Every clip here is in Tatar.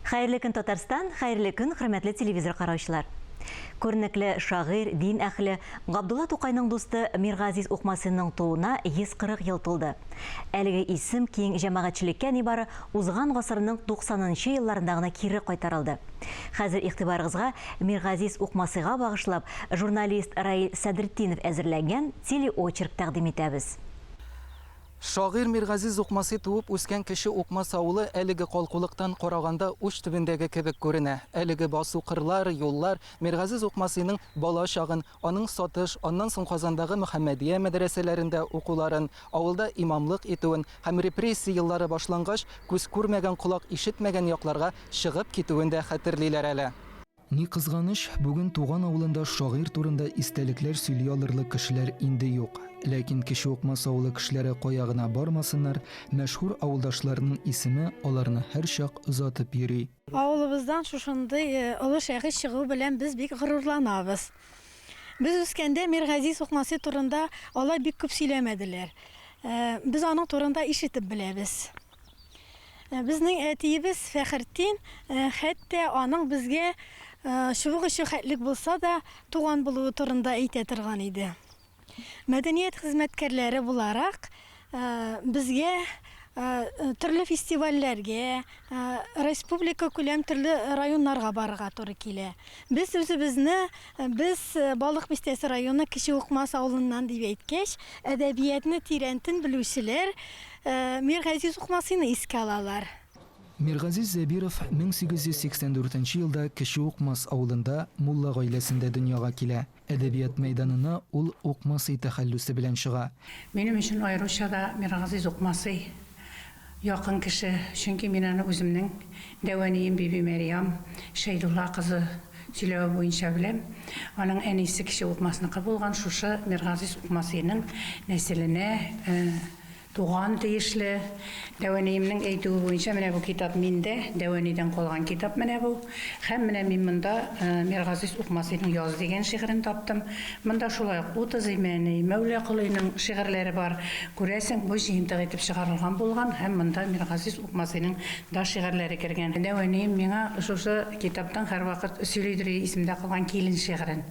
Хәерле көн Татарстан, хәерле көн хөрмәтле телевизор караучылар. Күренекле шагыйрь, дин әхле Габдулла Тукайның дусты Миргазиз Укмасыйның тууына 140 ел тулды. Әлеге исем киң җәмәгатьчелеккә нибары узган гасырның 90нчы елларында гына кире кайтарылды. Хәзер игътибарыгызга Миргазиз Укмасыйга багышлап журналист Раил Сәдретдинов әзерләгән телеочерк тәкъдим итәбез. Шагыйрь Миргазиз Укмасый туып үскән кеше Укмас авылы әлеге калкулыктан караганда уч төбендәге кебек күренә. Әлеге басу кырлар, юллар Миргазиз Укмасыйның бала чагын, аның сатыш, аннан соң Казандагы Мөхәммәдия мәдрәсәләрендә укуларын, авылда имамлык итүен һәм репрессия еллары башлангач, күз күрмәгән, колак ишетмәгән якларга чыгып китүен дә хәтерлиләр әле. Ни кызганыч, бүген туган авылында шагыйрь турында истәлекләр сөйли алырлык кешеләр инде юк. Ләкин кеше Укмас авылы кешеләре каягына бармасыннар, мәшһүр авылдашларының исеме аларны һәрчак озатып йөри. Авылыбыздан шушындый олы шәхес чыгу белән без бик горурланабыз. Без үскәндә Миргазиз Укмасый турында алар бик күп сөйләмәделәр. Без аның турында ишетеп беләбез. Безнең әтиебез Фәхретдин хәтта аның безгә чыбык өчен хәтлек булса да туган булуы турында әйтә торган иде. Мәдәният хезмәткәрләре буларак безгә төрле фестивальләргә, республика күләм төрле районнарга барырга туры килә. Без үзебезне, Балык Бистәсе районы Кече Укмас авылыннан дип әйткәч, әдәбиятны тирәнтен белүчеләр Миргазиз Укмасыйны искә алалар. Миргазиз Зәбиров 1884 елда Кеше Укмас авылында мулла гаиләсендә дөньяга килә. Әдәбият мәйданына ул Укмасый тәхәллүсе белән чыга. Минем өчен аеруча да Миргазиз Укмасый якын кеше, чөнки мин аны үземнең дәвәнием Биби Мәрьям Шәйдулла кызы сөйләве буенча беләм. Аның әнисе Кеше Укмасныкы булган шушы Миргазиз Укмасыйның нәселенә туган тиешле дәвәниемнең әйтүе буенча менә бу китап миндә, дәвәнидән калган китап менә бу. Һәм менә мин монда Миргазиз Укмасыйның Яз дигән шигырен таптым. Монда шулай Утыз Имәни, Мәүлә Кылыйның шигырьләре бар. Күрәсең, бу җыентык итеп чыгарылган булган һәм монда Миргазиз Укмасыйның да шигырьләре кергән. Дәвәнием миңа шушы китаптан һәрвакыт сөйлидер исемдә калган Килен шигырен.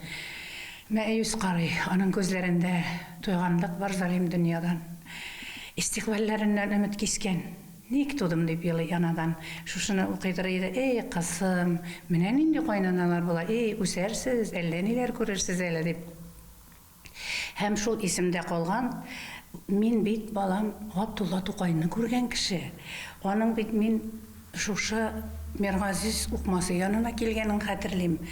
Мәйүс карый, аның күзләрендә туйганлык бар залим дөньядан. Истикбалләреннән өмет кискән. Ник тудым дип елый янадан. Шушыны укыйдыр иде. Эй, кызым, менә нинди кайнаналар була. Эй, үсәрсез, әллә ниләр күрерсез әле дип. Һәм шул исемдә калган мин бит балам Габдулла Тукайны күргән кеше. Аның бит мин шушы Миргазиз Укмасый янына килгәнен хәтерлим.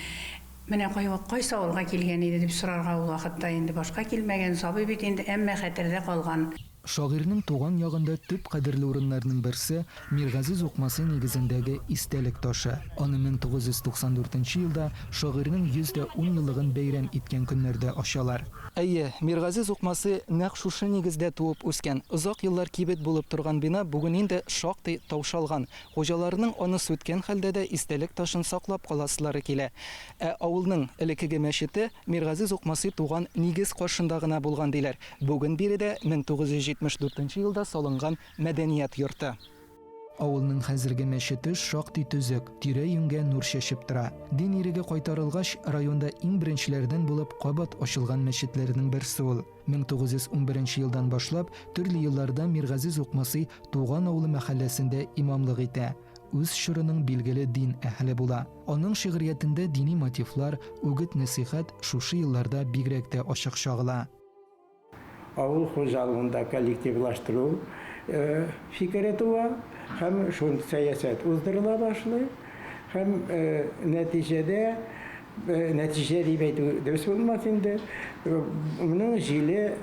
Менә кайсы авылга килгән иде дип сорарга ул вакытта инде башка килмәгән сабый бит инде, әмма хәтердә калган. Шагыйрьнең туган ягында төп кадерле урыннарның берсе Миргазиз Укмасый нигезендәге истәлек ташы. Аны 1994 елда шагыйрьнең 110 еллыгын бәйрәм иткән көннәрдә ачалар. Әйе, Миргазиз Укмасый нәкъ шушы нигездә туып үскән. Озак еллар кибет булып торган бина бүген инде шактый таушалган. Хуҗаларның аны сүткән хәлдә дә истәлек ташын саклап каласылары килә. Авылның элекеге мәчете Миргазиз Укмасый туган нигез каршында гына булган диләр. Бүген биредә 1974 елда салынган мәдәният йорты. Авылның хәзерге мәчете шактый төзек, тирә-юньгә нур чәчеп тора. Дин иреге кайтарылгач, районда иң беренчеләрдән булып кабат ачылган мәчетләрнең берсе ул. 1911 елдан башлап төрле елларда Миргазиз Укмасый туган авылы мәхәлләсендә имамлык итә. Үз чорының билгеле дин әһле була. Аның шигъриятендә дини мотивлар, үгет-нәсихәт шушы елларда бигрәк тә ачык чагыла. Авыл хуҗалыгында коллективлаштыру фикере туа, һәм шул сәясәт уздырыла башлый, һәм нәтиҗә дип әйтү дөрес булмас инде. Моның җиле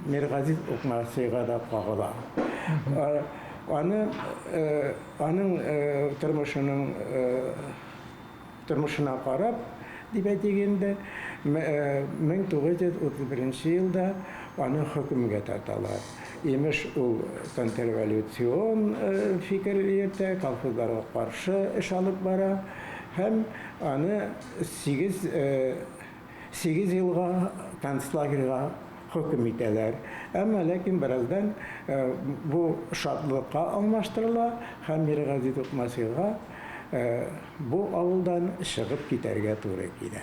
Миргазиз Укмасыйга да кагыла. Аның тормышына карап дип әйтгәндә 1931 елда аны хөкемгә тарталар. Имеш ул контрреволюцион фикер йөртә, колхозларга каршы эш алып бара һәм аны 8 елга концлагерьга hüküm ителәр. Әмма ләкин бераздан бу шатлыкка алмаштырыла һәм Миргазиз Тукмасыйга бу авылдан чыгып китәргә туры килә.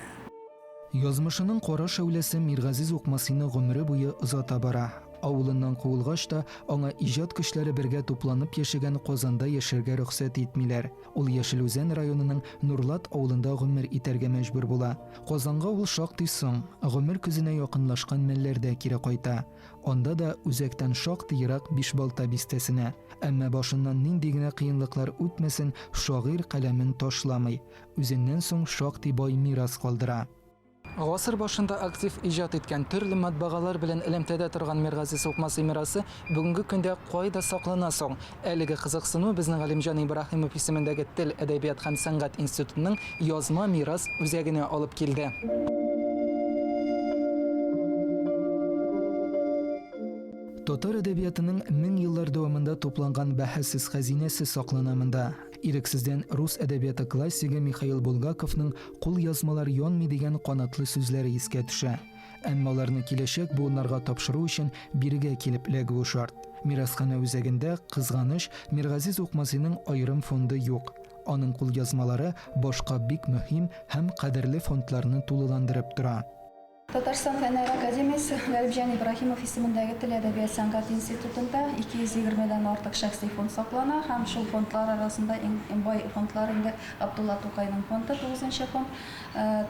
Язмышының кара шәүләсе Миргазиз Укмасыйны гомере буе озата бара. Авылыннан куылгач та аңа иҗат көчләре бергә тупланып яшәгән Казанда яшәргә рөхсәт итмиләр. Ул Яшелүзән районының Нурлат авылында гомер итәргә мәҗбүр була. Казанга ул шактый соң, гомер күзенә якынлашкан мәлләрдә кире кайта. Анда да үзәктән шактый ерак Бишбалта бистәсенә. Әмма башыннан нинди генә кыенлыклар үтмәсен, шагыйрь каләмен ташламый. Үзеннән соң шактый бай мирас калдыра. Гасыр башында актив иҗат иткән төрле матбагалар белән элемтәдә торган Миргазиз Укмасый мирасы бүгенге көндә кайда саклана соң? Әлеге кызыксыну безнең Галимҗан Ибраһимов исемендәге Тел, әдәбият һәм сәнгать институтының язма мирас үзәгенә алып килде. Татар әдәбиятының 1000 еллар дәвамында тупланган бәхәссез хәзинәсе саклана монда. Ирексездән рус әдәбияты классигы Михаил Булгаковның «Кул язмалар янмый» дигән канатлы сүзләре искә төшә. Әмма аларны киләчәк буыннарга тапшыру өчен бирегә килеп эләгү шарт. Мирасхана үзәгендә, кызганыч, Миргазиз Укмасыйның аерым фонды юк. Аның кул язмалары башка бик мөһим һәм кадерле фондларны тулыландырып тора. Татарстан Фәннәр академиясе Галимҗан Ибраһимов исемендәге Тел, әдәбият, сәнгать институтында 220-дән артык шәхси фонд саклана һәм шул фондлар арасында иң бай фондлар инде Абдулла Тукайның фонды 9-нчы фонд.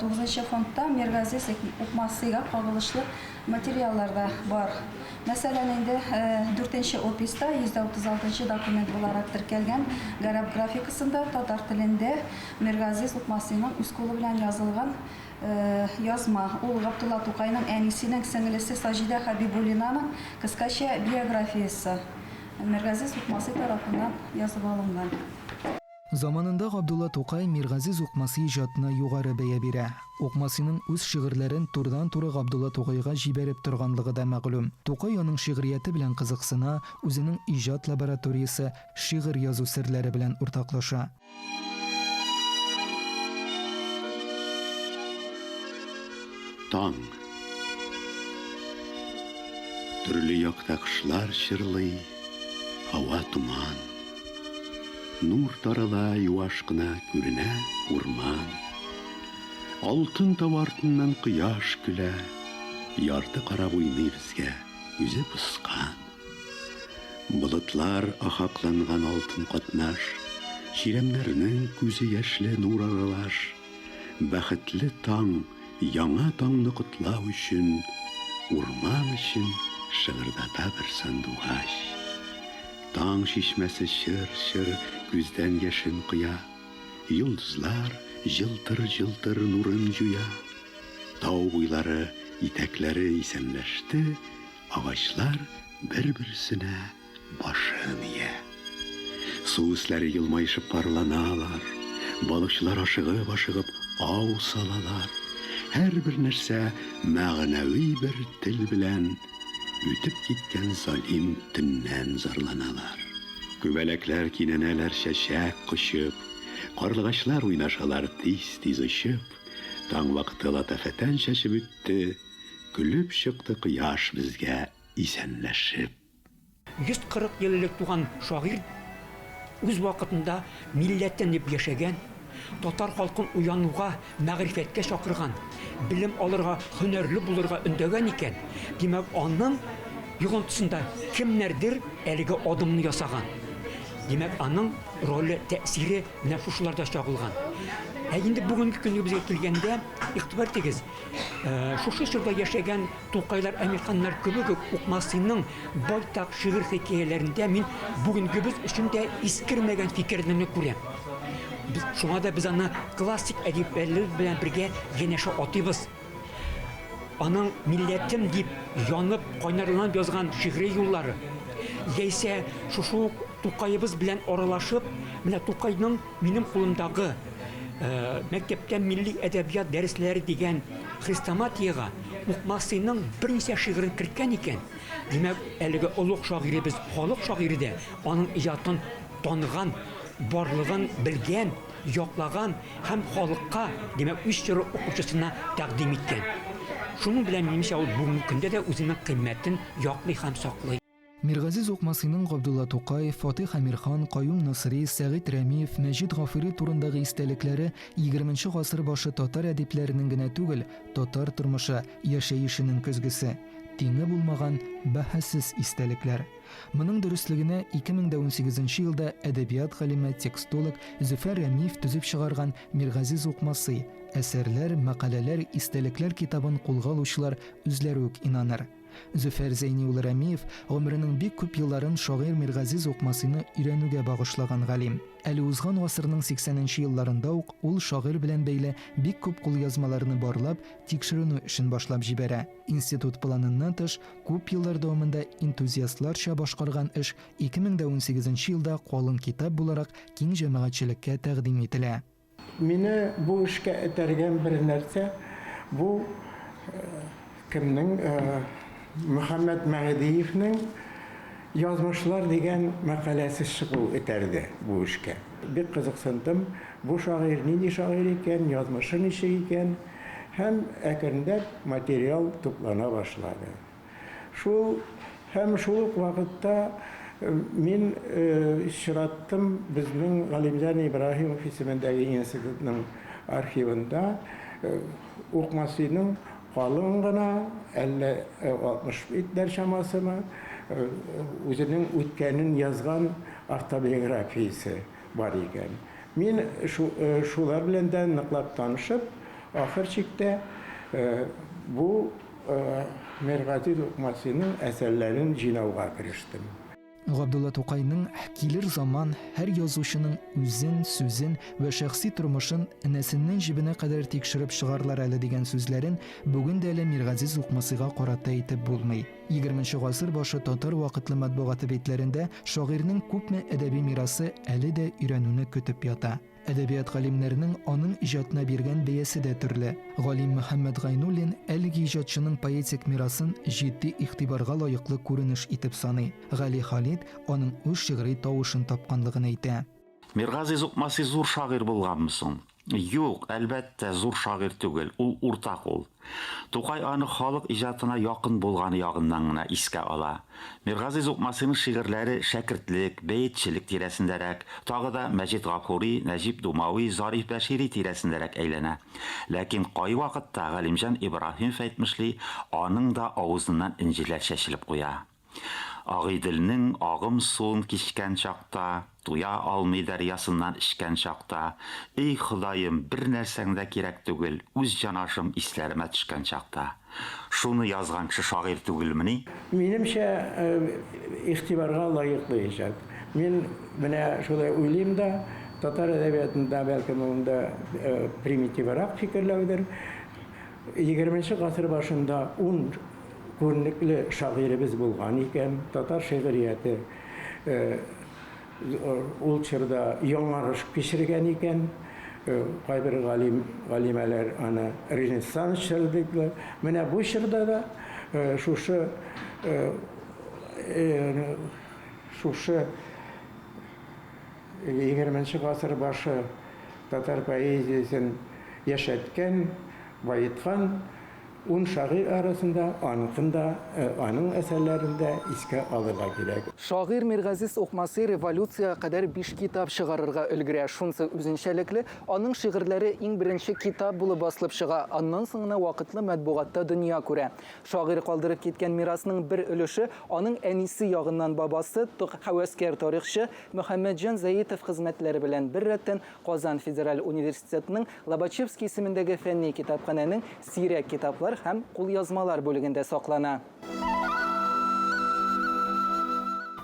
9-нчы фондта Миргазиз Укмасыйга кагылышлы материаллар да бар. Мәсәлән, инде 4-нче описта 136-нчы документ буларак теркәлгән гарәп графикасында татар телендә Миргазиз Укмасыйның үз кулы белән язылган язма. Ул Абдулла Тукайның әнисенең сеңлесе Саҗидә Хәбибуллинаның кыскача биографиясе Миргазиз Укмасый тарафыннан язып алынган. Заманында Абдулла Тукай Миргазиз Укмасый иҗатына югары бәя бирә. Укмасыйның үз шигырьләрен турыдан-туры Абдулла Тукайга җибәреп торганлыгы да мәгълүм. Тукай аның шигърияте белән кызыксына, үзенең иҗат лабораториясе, шигырь язу серләре белән уртаклаша. Таң. Төрле якта кышлар чырлый, һава туман. Нур тарала, юаш кына күренә урман. Алтын тау артыннан кояш көлә, ярты карап уйный безгә, үзе пыскан. Болытлар ахакланган алтын катнаш, чирәмнәрнең күзе яшьле нур аралаш. Бәхетле таң, яңа таңны котлау өчен, урман өчен шыгырдата бер сандугач. Таң шишмәсе чыр-чыр күздән яшен кыя, йолдызлар жылтыр-жылтыр нурын җуя. Тау буйлары, итәкләре исәнләште, агачлар бер-берсенә башын ия. Су үсләре елмайышып парланалар, балыкчылар ашыгып ау салалар. Һәр бер нәрсә мәгънәви бер тел белән үтеп киткән залим төннән зарланалар. Күбәләкләр кинәнәләр чәчәк кочып, карлыгачлар уйнашалар тиз-тиз очып. Таң вакыты латафәтән чәчеп үтте, көлеп чыкты кояш безгә исәнләшеп. 140 ел элек туган шагыйрь үз вакытында милләттән дип яшәгән, татар халкын уянуга, мәгърифәткә чакырган, билем алырга, һөнәрле булырга өндәгән икән. Димәк, аның йогынтысында кемнәрдер әлеге адымны ясаган. Димәк, аның роле, тәэсире менә шушыларда чагылган. Инде бүгенге көнгә безгә килгәндә, игътибар итегез, шушы чорда яшәгән Тукайлар, Әмирханнар кебек Укмасыйның байтак шигырь хикәяләрендә мин бүгенгебез өчен дә искермәгән фикерләрне күрәм. Шуңа да без аны классик әдипләр белән бергә янәшә атыйбыз. Аның милләтем дип янып, кайнарланып язган шигъри юллары, яисә шушы Тукайыбыз белән аралашып, менә Тукайның минем кулымдагы мәктәптә милли әдәбият дәресләре дигән хрестоматияга Укмасыйның берничә шигырен керткән икән. Димәк, әлеге олуг шагыйребез, халык шагыйре дә аның иҗатын таныган, барлыгын белгән, яклаган һәм халыкка, димәк, үз чоры укучысына тәкъдим иткән. Шуның белән минемчә ул бүгенге көндә дә үзенең кыйммәтен яклый һәм саклый. Миргазиз Укмасыйның Габдулла Тукай, Фатих Амирхан, Каюм Насыри, Сәгыйд Рәмиев, Мәҗит Гафури турындагы истәлекләре 20нчы гасыр башы татар әдипләренең генә түгел, татар тормышы, яшәешенең көзгесе. Тиңе булмаган бәһәссез истәлекләр. Моның дөрестлегенә 2018 елда әдәбият галиме, текстолог Зөфәр Рәмиев төзеп чыгарган Миргазиз Укмасый әсәрләр, мәкаләләр, истәлекләр китабын кулга алучылар үзләре үк инаныр. Зөфәр Зәйни улы Рәмиев гомеренең бик күп елларын шагыйрь Миргазиз Укмасыйны өйрәнүгә багышлаган галим. Әле узган гасырның 80нчы елларында ук ул шагыйрь белән бәйле бик күп кулъязмаларны барлап, тикшерү эшен башлап җибәрә. Институт планыннан тыш, күп еллар дәвамында энтузиастларча башкарган эш 2018 елда калын китап буларак киң җәмәгатьчелеккә тәкъдим ителә. Мине бу эшкә этәргән бер нәрсә, бу кемнең Мөхәммәд Мәгъдиевнең язмышлар дигән мәкаләсе чыгу этәрде бу эшкә. Бик кызыксындым. Бу шагыйрь нинди шагыйрь икән, язмышы ничек икән, һәм әкренләп материал туплана башлады. Шул ук вакытта мин чираттым безнең Галимҗан Ибраһимов исемендәге институтның архивында Укмасыйның калын гына, 60 итләр чамасымы, үзенең үткәнен язган автобиографиясе бар икән. Мин шулар белән дә ныклап танышып, ахыр чиктә бу Миргазиз Укмасыйның әсәрләрен җинауга керештем. Габдулла Тукайның «Килер заман» һәр язучының үзен, сүзен ва шәхси тормышын нәселнең җибенә кадәр тикшереп чыгарлар әле дигән сүзләрен бүген дә әле Миргазиз Укмасыйга карата әйтеп булмый. 20нчы гасыр башы татар вакытлы матбугаты бәйтләрендә шагыйрьнең күпме әдәби мирасы әле дә өйрәнүне көтеп ята. Әдәбият галимнәренең аның иҗатына биргән бәясе дә төрле. Галим Мөхәммәд Гайнуллин әлеге иҗатчының поэтик мирасын җитди игътибарга лаеклы күренеш итеп саный. Гали Халид аның үз шигъри тавышын тапканлыгын әйтә. Миргазиз Укмасый зур шагыйрь булганмы соң? Юк, әлбәттә, зур шагыйрь түгел, ул уртак ул. Тукай аны халык иҗатына якын булганы ягыннан гына искә ала. Миргазиз Укмасыйның шигырьләре шәкертлек, бәйтчелек тирәсендәрәк, тагы да Мәҗит Гафури, Нәҗип Думави, Зариф Бәшири тирәсендәрәк әйләнә. Ләкин кай вакытта Галимҗан Ибраһимов әйтмешли, аның да авызыннан инҗилләр чәчелеп куя. Агыйделнең агым суын кичкән чакта, туя алмый дәрьясыннан эчкән чакта, эй Ходаем, бер нәрсәң дә кирәк түгел, үз җанашым исләремә төшкән чакта. Шуны язган кеше шагыйрь түгелмени? Минемчә, игътибарга лаеклы иҗат. Мин менә шулай уйлыйм да, татар әдәбиятында бәлкем монда примитиврак фикерләүдер. 20нчы гасыр башында 10 күренекле шагыйребез булган икән. Татар шигърияте ул чорда яңарыш кичергән икән. Кайбер галимәләр аны Ренессанс чоры диделәр. Менә бу чорда да шушы 20нчы гасыр башы татар поэзиясын яшәткән, байыткан 10 шагыйрь арасында аның әсәрләрендә искә алырга кирәк. Шагыйрь Миргазиз Укмасый революцияга кадәр 5 китап чыгарырга өлгерә. Шунысы үзенчәлекле, аның шигырьләре иң беренче китап булып басылып чыга. Аннан соң гына вакытлы матбугатта дөнья күрә. Шагыйрь калдырып киткән мирасының бер өлеше аның әнисе ягыннан бабасы, хәвәскәр тарихчы Мөхәммәдҗан Заитов хезмәтләре белән бер рәттән Казан Федераль университетының Лобачевский исемендәге фәнни китапханәнең сирәк китаплар һәм кулъязмалар бүлегендә саклана.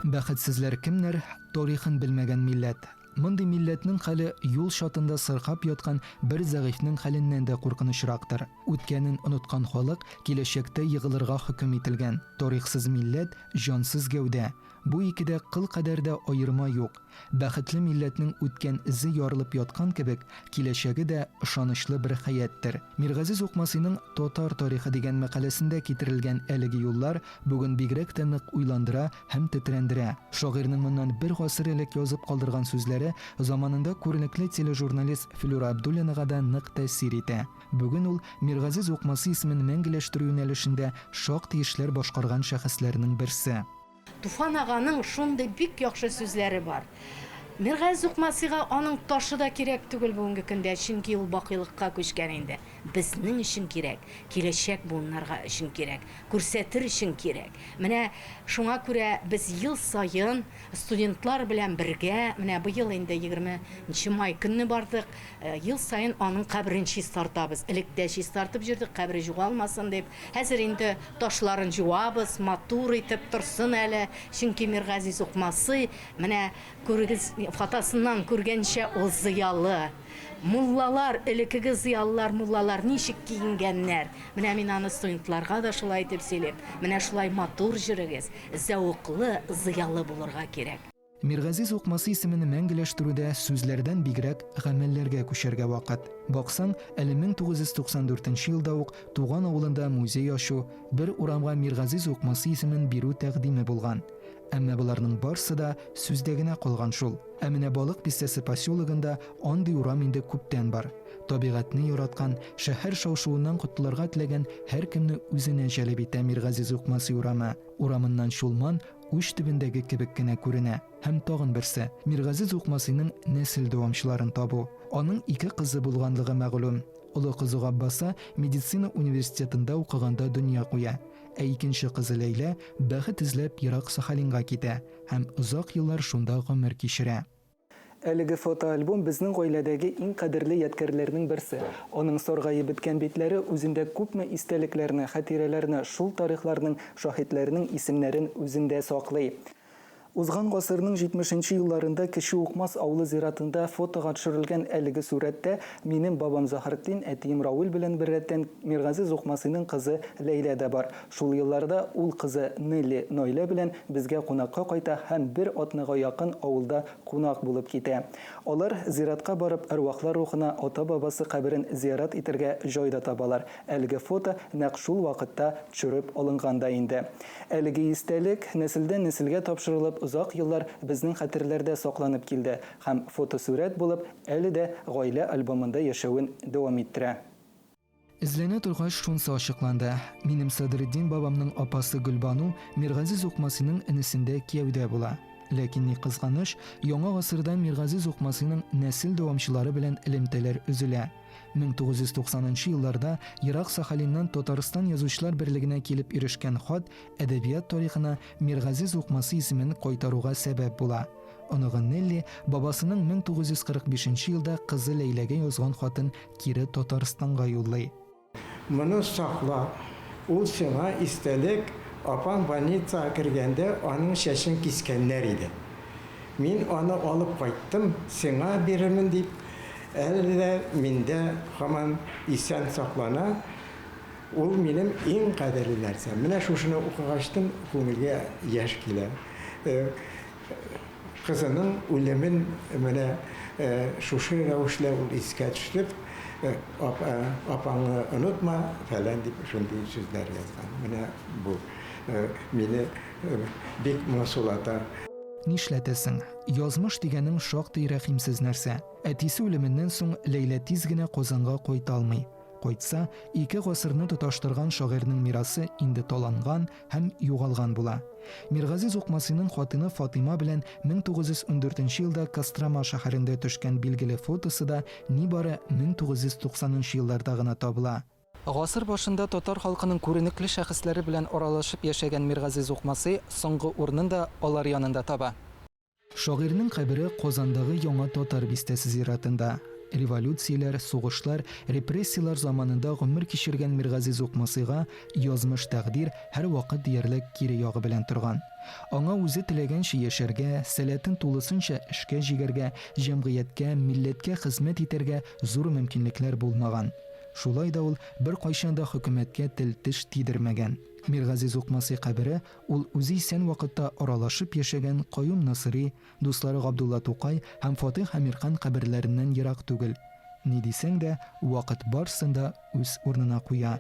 Бәхетсезләр кемнәр? Тарихын белмәгән милләт. Мондый милләтнең хәле юл шатында сыркап яткан бер зәгыйфнең хәленнән дә куркынычрактыр. Үткәнен оныткан халык киләчәктә егылырга хөкем ителгән. Тарихсыз милләт җансыз гәүдә. Бу икедә кыл кадәрдә аерма юк. Бәхетле милләтнең үткән изе ярылып яткан кебек, киләчәге дә ышанычлы бер хәяттер. Миргазиз Укмасыйның Татар тарихы дигән мәкаләсендә китерелгән әлеге юллар бүген бигрәк тә нык уйландыра һәм тетрәндерә. Шагыйрьнең моннан бер гасыр элек язып калдырган сүзләре заманында күренекле тележурналист Флюра Абдуллинага да нык тәэсир итә. Бүген ул Миргазиз Укмасый исемен мәңгеләштерү юнәлешендә шактый эшләр башкарган шәхесләрнең берсе. Туфан аганың шундый бик яхшы сүзләре бар. Миргазиз Укмасыйга аның ташы да кирәк түгел бүгенге көндә, чөнки ул бакыйлыкка күчкән инде. Безнең өчен кирәк, киләчәк буыннарга өчен кирәк, күрсәтер өчен кирәк. Менә шуңа күрә без ел саен студентлар белән бергә, менә быел инде 20 май көнне бардык, ел саен аның каберен чистартабыз. Электә чистартып җирдек, кабере югалмасын дип. Хәзер инде ташларын җуабыз, матур итеп торсын әле, чөнки Миргазиз Укмасый менә күрегез фотосыннан күргәнчә ул зыялы. Муллалар, элекеге зыялылар, муллалар ничек киенгәннәр. Менә мин аны студентларга да шулай итеп сөйләп, менә шулай матур җирегез, зәвыклы, зыялы булырга кирәк. Миргазиз Укмасый исемен мәңгеләштерүдә сүзләрдән бигрәк гамәлләргә күчәргә вакыт. Баксаң, әле 1994 елда ук туган авылында музей ачу, бер урамга Миргазиз Укмасый исемен бирү тәкъдиме булган. Әмма буларның барсы да сүздә генә калган шул. Ә менә Балык Бистәсе поселогында андый урам инде күптән бар. Табигатьне яраткан, шәһәр шау-шуыннан котылырга теләгән һәркемне үзенә җәлеп итә Миргазиз Укмасый урамы. Урамыннан шулман уч төбендәге кебек кенә күренә. Һәм тагын берсе, Миргазиз Укмасыйның нәсел дәвамчыларын табу. Аның 2 кызы булганлыгы мәгълүм. Улы кызы Габбаса медицина университетында укыганда дөнья куя. Ә икенче кызы Ләйлә бәхет эзләп Ирак Сахалинга китә һәм озак еллар шунда гомер кичерә. Әлеге фотоальбом безнең гаиләдәге иң кадерле ядкәрләрнең берсе. Аның саргаеп беткән битләре үзендә күпме истәлекләрне, хатирәләрне, шул тарихларның шаһитләренең исемнәрен үзендә саклый. Узган гасырның 70нче елларында Кече Укмас авылы зиратында фотога төшерелгән әлеге сурәттә минем бабам Захареттин, әтием Раул белән беррәттән Миргазиз Укмасыйның кызы Ләйлә дә бар. Шул елларда ул кызы Нелли Нойлә белән безгә кунакка кайта һәм бер атныга якын авылда кунак булып китә. Алар зиратка барып арвахлар рухына ата-бабасы каберен зиярат итәргә җайда табалар. Әлеге фото нәкъ шул вакытта төшереп алынганда инде. Әлеге истәлек нәселдән нәселгә тапшырылып узак еллар безнең хәтерләрдә сакланып килде һәм фотосурәт булып әле дә гаилә альбомында яшәвен дәвам иттерә. Изләнә торгач шунсы ачыкланды. Минем Садретдин бабамның апасы Гөлбану Миргазиз Укмасыйның инесендә кияүдә була. Ләкин ни кызганыч, яңа гасырда Миргазиз Укмасыйның нәсел дәвамчылары белән элемтәләр өзелә. 1990 елларда Ирак Сахалиннан Татарстан язучылар берлегенә килеп ирешкән хат әдәбият тарихына Миргазиз Укмасый исемен кайтаруга сәбәп була. Оныгы Нелли бабасының 1945 елда кызы Ләйләгә язган хатын кире Татарстанга юллый. Моны сакла, ул сиңа истәлек, апаң больницага кергәндә аның шәшен кискәннәр иде. Мин аны алып кайттым, сиңа бирермен дип. Әле миндә һаман исән саклана. Ул минем иң кадерле нәрсә. Менә шушыны укыгачтым, күңелгә яшь килә. Кызының үлемен менә шушы рәвешле ул искә төшеп, апаңны онытма, фәлән дип шундый сүзләр язган. Менә бу мине бик моңсулата. Нишләтәсең? Язмыш дигәнең шактый рәхимсез нәрсә. Әтисе үлеменнән соң Ләйлә тиз генә Казанга кайта алмый. Кайтса, 2 гасырны тоташтырган шагыйрьнең мирасы инде таланган һәм югалган була. Миргазиз Укмасыйның хатыны Фатыйма белән 1914 елда Кострама шәһәрендә төшкән билгеле фотосы да нибары 1990 елларда гына табыла. Гасыр башында татар халкының күренекле шәхесләре белән аралашып яшәгән Миргазиз Укмасый соңгы урынын да алар янында таба. Шагыйрьнең кабере Казандагы Яңа Татар бистәсе зиратында. Революцияләр, сугышлар, репрессиялар заманында гомер кичергән Миргазиз Укмасыйга язмыш тәкъдир һәр вакыт диярлек кире ягы белән торган. Аңа үзе теләгәнчә яшәргә, сәләтен тулысынча эшкә җигәргә, җәмгыятькә, милләткә хезмәт итәргә зур мөмкинлекләр булмаган. Шулай да ул бер кайчан да хөкүмәткә тел теш тидермәгән. Миргазиз Укмаси кабере ул үзе исән вакытта аралашып яшәгән Каюм Насыри, дуслары Габдулла Тукай һәм Фатих Әмирхан каберләреннән ерак түгел. Ни дисәң дә, вакыт барсын да үз урынына куя.